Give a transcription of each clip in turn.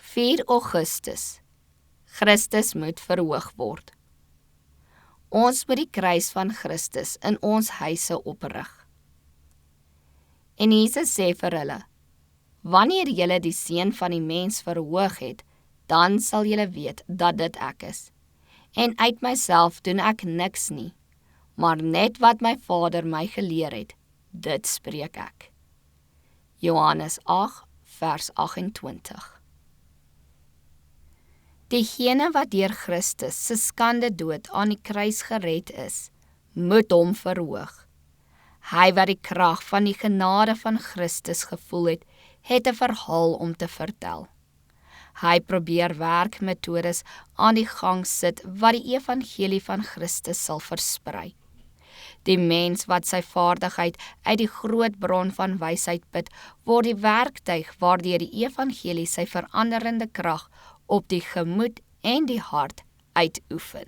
4 Augustus. Christus moet verhoog word. Ons moet die kruis van Christus in ons huise oprig. En Jesus sê vir hulle, wanneer julle die Seun van die mens verhoog het, dan sal julle weet dat dit ek is. En uit myself doen ek niks nie, maar net wat my Vader my geleer het, dit spreek ek. Johannes 8, vers 28. Diegene wat deur Christus se skande dood aan die kruis gered is, moet hom verhoog. Hy wat die krag van die genade van Christus gevoel het 'n verhaal om te vertel. Hy probeer werkmetodes aan die gang sit wat die evangelie van Christus sal versprei. Die mens wat sy vaardigheid uit die groot bron van wysheid put, word die werktuig waardeur die evangelie sy veranderende krag op die gemoed en die hart uitoefen.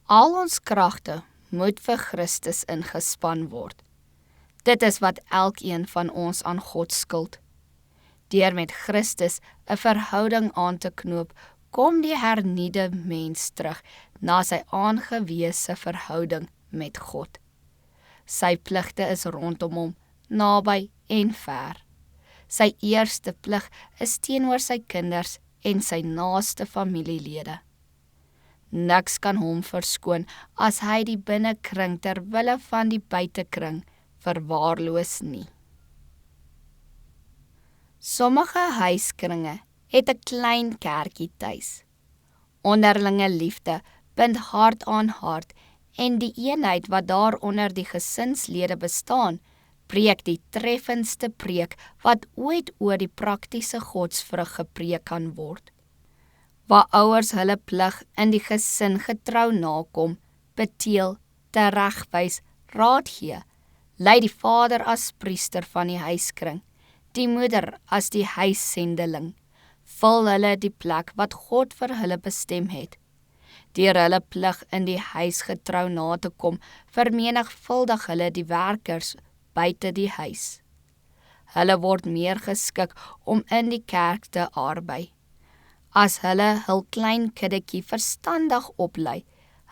Al ons kragte moet vir Christus ingespan word. Dit is wat elkeen van ons aan God skuld. Deur met Christus 'n verhouding aan te knoop, kom die hernuide mens terug na sy aangewese verhouding met God. Sy pligte is rondom hom, naby en ver. Sy eerste plig is teenoor sy kinders en sy naaste familielede. Niks kan hom verskoon as hy die binnekring ter wille van die buitekring verwaarloos nie. Sommige huiskringe het 'n klein kerkie tuis. Onderlinge liefde bind hart aan hart en die eenheid wat daar onder die gesinslede bestaan, preek die treffendste preek wat ooit oor die praktiese godsvrug gepreek kan word. Waar ouers hulle plig in die gesin getrou nakom, beteel, teregwys, raad gee, lei die vader as priester van die huiskring, die moeder as die huissendeling, vul hulle die plek wat God vir hulle bestem het. Deur hulle plig in die huis getrou na te kom, vermenigvuldig hulle die werkers buite die huis. Hulle word meer geskik om in die kerk te arbei. As hulle hul klein kiddetjie verstandig oplei,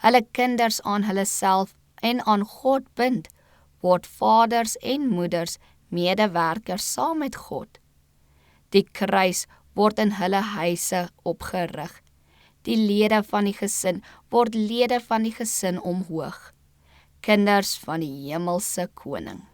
hulle kinders aan hulle self en aan God bind, word vaders en moeders medewerkers saam met God. Die kruis word in hulle huise opgerig. Die lede van die gesin word lede van die gesin omhoog. Kinders van die hemelse koning.